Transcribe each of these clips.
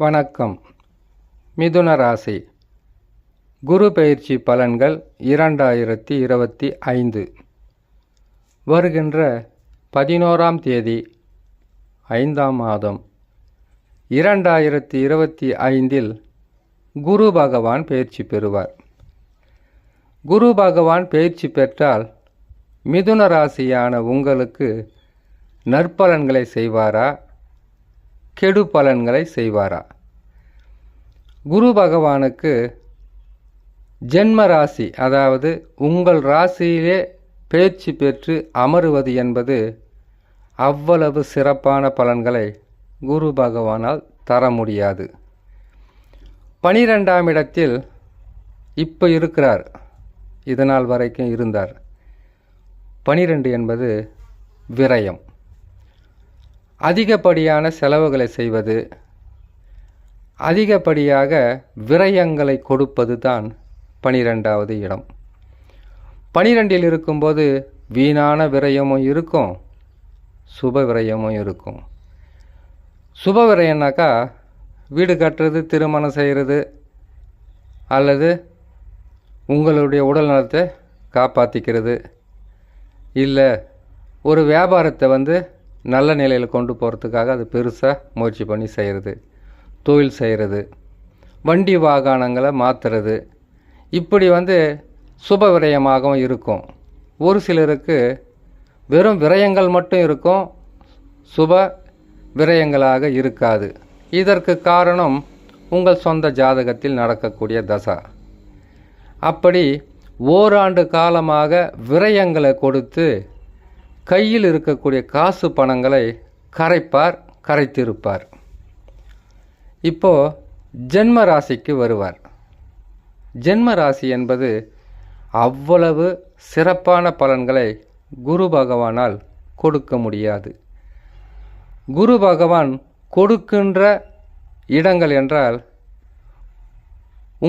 வணக்கம். மிதுன ராசி குரு பெயர்ச்சி பலன்கள் 2025 வருகின்ற 11ஆம் தேதி 5ஆம் மாதம் 2025 குரு பகவான் பெயர்ச்சி பெறுவார். குரு பகவான் பெயர்ச்சி பெற்றால் மிதுன ராசியான உங்களுக்கு நற்பலன்களை செய்வாரா, கெடு பலன்களை செய்வாரா? குரு பகவானுக்கு ஜென்ம ராசி, அதாவது உங்கள் ராசியிலே பெயர்ச்சி பெற்று அமருவது என்பது அவ்வளவு சிறப்பான பலன்களை குரு பகவானால் தர முடியாது. 12ஆம் இடத்தில் இப்போ இருக்கிறார், இதனால் வரைக்கும் இருந்தார். 12 என்பது விரயம், அதிகப்படியான செலவுகளை செய்வது, அதிகப்படியாக விரயங்களை கொடுப்பது தான் 12வது இடம். 12இல் இருக்கும்போது வீணான விரயமும் இருக்கும், சுப விரயமும் இருக்கும். சுப விரயம்னாக்கா வீடு கட்டுறது, திருமணம் செய்கிறது, அல்லது உங்களுடைய உடல் நலத்தை காப்பாற்றிக்கிறது, இல்லை ஒரு வியாபாரத்தை நல்ல நிலையில் கொண்டு போகிறதுக்காக அது பெருசாக முயற்சி பண்ணி செய்கிறது, தொழில் செய்கிறது, வண்டி வாகனங்களை மாற்றுறது, இப்படி சுப விரயமாகவும் இருக்கும். ஒரு சிலருக்கு வெறும் விரயங்கள் மட்டும் இருக்கும், சுப விரயங்களாக இருக்காது. இதற்கு காரணம் உங்கள் சொந்த ஜாதகத்தில் நடக்கக்கூடிய தசா. அப்படி ஓராண்டு காலமாக விரயங்களை கொடுத்து கையில் இருக்கக்கூடிய காசு பணங்களை கரைத்திருப்பார். இப்போ ஜென்ம ராசிக்கு வருவார். ஜென்ம ராசி என்பது அவ்வளவு சிறப்பான பலன்களை குரு பகவானால் கொடுக்க முடியாது. குரு பகவான் கொடுக்கின்ற இடங்கள் என்றால்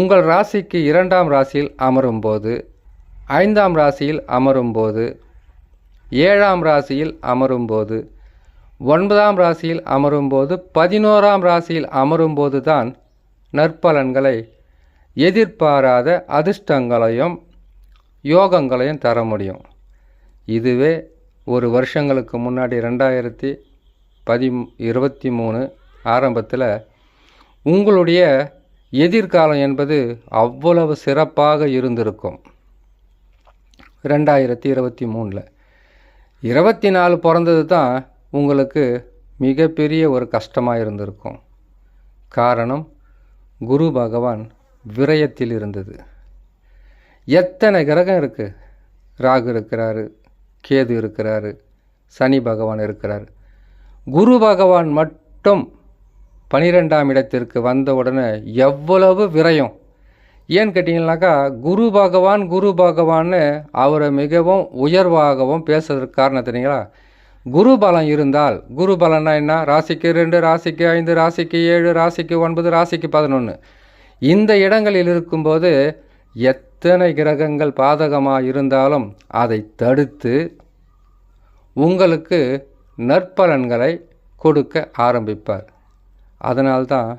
உங்கள் ராசிக்கு 2ஆம் ராசியில் அமரும்போது, 5ஆம் ராசியில் அமரும்போது, 7ஆம் ராசியில் அமரும்போது, 9ஆம் ராசியில் அமரும்போது, 11ஆம் ராசியில் அமரும்போது தான் நற்பலன்களை, எதிர்பாராத அதிர்ஷ்டங்களையும் யோகங்களையும் தர முடியும். இதுவே ஒரு வருஷங்களுக்கு முன்னாடி 2023 ஆரம்பத்தில் உங்களுடைய எதிர்காலம் என்பது அவ்வளவு சிறப்பாக இருந்திருக்கும். 2023 24 பிறந்தது தான் உங்களுக்கு மிகப்பெரிய ஒரு கஷ்டமாக இருந்திருக்கும். காரணம், குரு பகவான் விரயத்தில் இருந்தது. எத்தனை கிரகம் இருக்குது? ராகு இருக்கிறாரு, கேது இருக்கிறாரு, சனி பகவான் இருக்கிறார். குரு பகவான் மட்டும் 12ஆம் இடத்திற்கு வந்த உடனே எவ்வளவு விரயம்! ஏன்னு கேட்டிங்கனாக்கா, குரு பகவான்னு அவரை மிகவும் உயர்வாகவும் பேசுறதுக்கு காரணம் தெரியுங்களா? குரு பலம் இருந்தால், குரு பலம்னா என்ன? ராசிக்கு 2, ராசிக்கு 5, ராசிக்கு 7, ராசிக்கு 9, ராசிக்கு 11 இந்த இடங்களில் இருக்கும்போது எத்தனை கிரகங்கள் பாதகமாக இருந்தாலும் அதை தடுத்து உங்களுக்கு நற்பலன்களை கொடுக்க ஆரம்பிப்பார். அதனால்தான்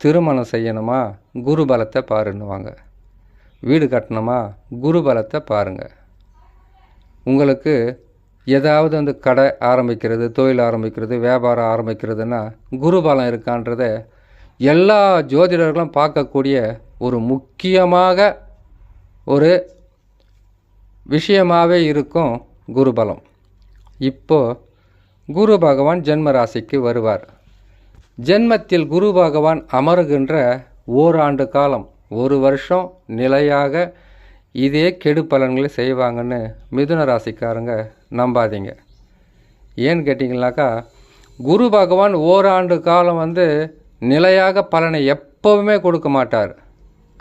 திருமணம் செய்யணுமா, குரு பலத்தை பாருன்னுவாங்க. வீடு கட்டணுமா, குரு பலத்தை பாருங்கள். உங்களுக்கு ஏதாவது கடை ஆரம்பிக்கிறது, தொழில் ஆரம்பிக்கிறது, வியாபாரம் ஆரம்பிக்கிறதுனா குரு பலம் இருக்கான்றத எல்லா ஜோதிடர்களும் பார்க்கக்கூடிய ஒரு முக்கியமாக ஒரு விஷயமாகவே இருக்கும் குரு பலம். இப்போது குரு பகவான் ஜென்ம ராசிக்கு வருவார். ஜென்மத்தில் குரு பகவான் அமருகின்ற ஓராண்டு காலம், ஒரு வருஷம் நிலையாக இதே கெடு பலன்களை செய்வாங்கன்னு மிதுன ராசிக்காரங்க நம்பாதீங்க. ஏன்னு கேட்டிங்கனாக்கா, குரு பகவான் ஓராண்டு காலம் நிலையாக பலனை எப்போவுமே கொடுக்க மாட்டார்.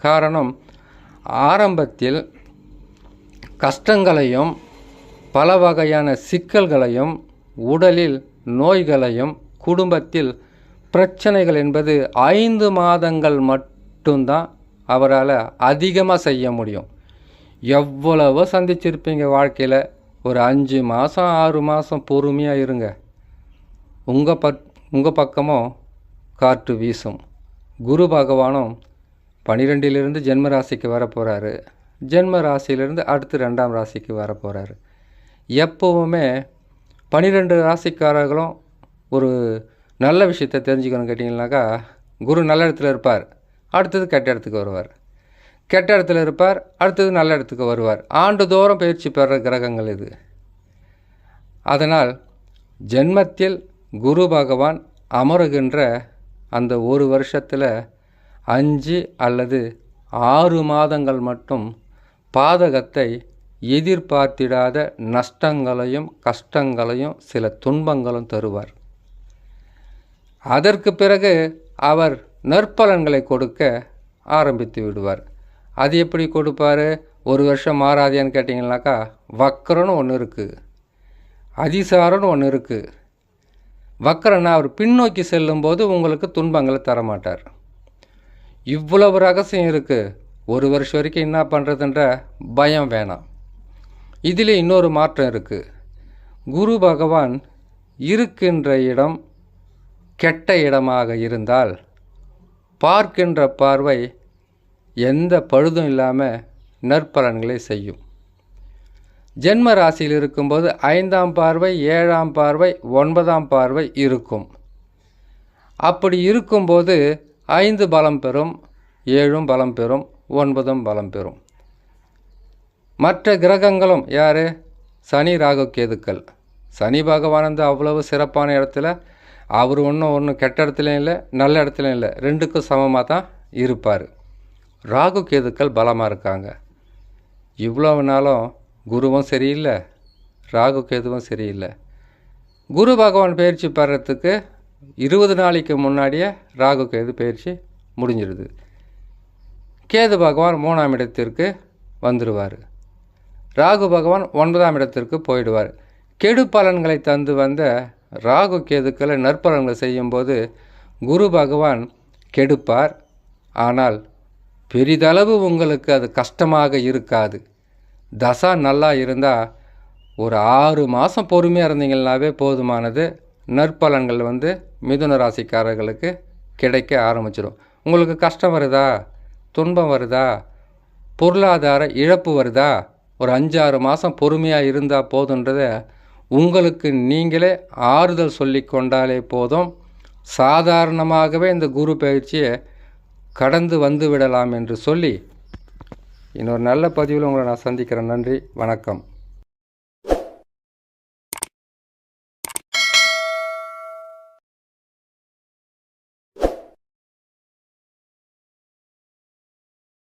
காரணம், ஆரம்பத்தில் கஷ்டங்களையும் பல வகையான சிக்கல்களையும், உடலில் நோய்களையும், குடும்பத்தில் பிரச்சனைகள் என்பது 5 மாதங்கள் மட்டும்தான் அவரால் அதிகமாக செய்ய முடியும். எவ்வளவோ சந்திச்சிருப்பீங்க வாழ்க்கையில். ஒரு 5 மாதம் 6 மாதம் பொறுமையாக இருங்க. உங்கள் பக்கமும் காற்று வீசும். குரு பகவானும் 12லிருந்து ஜென்ம ராசிக்கு வரப்போகிறாரு. ஜென்ம ராசியிலிருந்து அடுத்து 2ஆம் ராசிக்கு வரப்போகிறாரு. எப்போவுமே 12 ராசிக்காரர்களும் ஒரு நல்ல விஷயத்தை தெரிஞ்சுக்கணும் கேட்டிங்கனாக்கா, குரு நல்ல இடத்துல இருப்பார், அடுத்தது கெட்ட இடத்துக்கு வருவார். கெட்ட இடத்துல இருப்பார், அடுத்தது நல்ல இடத்துக்கு வருவார். ஆண்டுதோறும் பயிற்சி பெற கிரகங்கள் இது. அதனால் ஜென்மத்தில் குரு பகவான் அமருகின்ற அந்த ஒரு வருஷத்தில் 5 அல்லது 6 மாதங்கள் மட்டும் பாதகத்தை எதிர்பார்த்திடாத நஷ்டங்களையும் கஷ்டங்களையும் சில துன்பங்களும் தருவார். அதற்கு பிறகு அவர் நற்பலன்களை கொடுக்க ஆரம்பித்து விடுவார். அது எப்படி கொடுப்பார்? ஒரு வருஷம் மாறாதியான்னு கேட்டிங்கனாக்கா, வக்கரன்னு ஒன்று இருக்குது, அதிசாரன்னு ஒன்று இருக்குது. வக்கரன்னா அவர் பின்னோக்கி செல்லும்போது உங்களுக்கு துன்பங்களை தரமாட்டார். இவ்வளவு ரகசியம் இருக்குது. ஒரு வருஷம் வரைக்கும் என்ன பண்ணுறதுன்ற பயம் வேணாம். இதில் இன்னொரு மாற்றம் இருக்குது. குரு பகவான் இருக்கின்ற இடம் கெட்ட இடமாக இருந்தால் பார்க்கின்ற பார்வை எந்த பழுதும் இல்லாமல் நற்பலன்களை செய்யும். ஜென்ம ராசியில் இருக்கும்போது 5ஆம் பார்வை, 7ஆம் பார்வை, 9ஆம் பார்வை இருக்கும். அப்படி இருக்கும்போது 5 பலம் பெறும், 7 பலம் பெறும், 9 பலம் பெறும். மற்ற கிரகங்களும் யார்? சனி, ராகு, கேதுக்கள். சனி பகவான் வந்து அவ்வளவு சிறப்பான இடத்துல, அவர் ஒன்றும் கெட்ட இடத்துலையும் இல்லை, நல்ல இடத்துலையும் இல்லை, 2க்கும் சமமாக தான் இருப்பார். ராகு கேதுக்கள் பலமாக இருக்காங்க. இவ்வளவு நாளும் குருவும் சரியில்லை, ராகு கேதுவும் சரியில்லை. குரு பகவான் பயிற்சி பெறத்துக்கு 20 நாளைக்கு முன்னாடியே ராகு கேது பயிற்சி முடிஞ்சிடுது. கேது பகவான் 3ஆம் இடத்திற்கு வந்துடுவார். ராகு பகவான் 9ஆம் இடத்திற்கு போயிடுவார். கெடு பலன்களை தந்து வந்த ராகு கேதுக்களை நற்பலன்களை செய்யும்போது குரு பகவான் கெடுப்பார். ஆனால் பெரிதளவு உங்களுக்கு அது கஷ்டமாக இருக்காது. தசா நல்லா இருந்தால் ஒரு 6 மாதம் பொறுமையாக இருந்தீங்கன்னாவே போதுமானது. நற்பலன்கள் வந்து மிதுன ராசிக்காரர்களுக்கு கிடைக்க ஆரம்பிச்சிடும். உங்களுக்கு கஷ்டம் வருதா, துன்பம் வருதா, பொருளாதார இழப்பு வருதா, ஒரு 5-6 மாதம் பொறுமையாக இருந்தால் போதுன்றதை உங்களுக்கு நீங்களே ஆறுதல் சொல்லி கொண்டாலே போதும். சாதாரணமாகவே இந்த குரு பயிற்சியை கடந்து வந்து விடலாம் என்று சொல்லி இன்னொரு நல்ல பதிவில் உங்களை நான் சந்திக்கிறேன். நன்றி, வணக்கம்.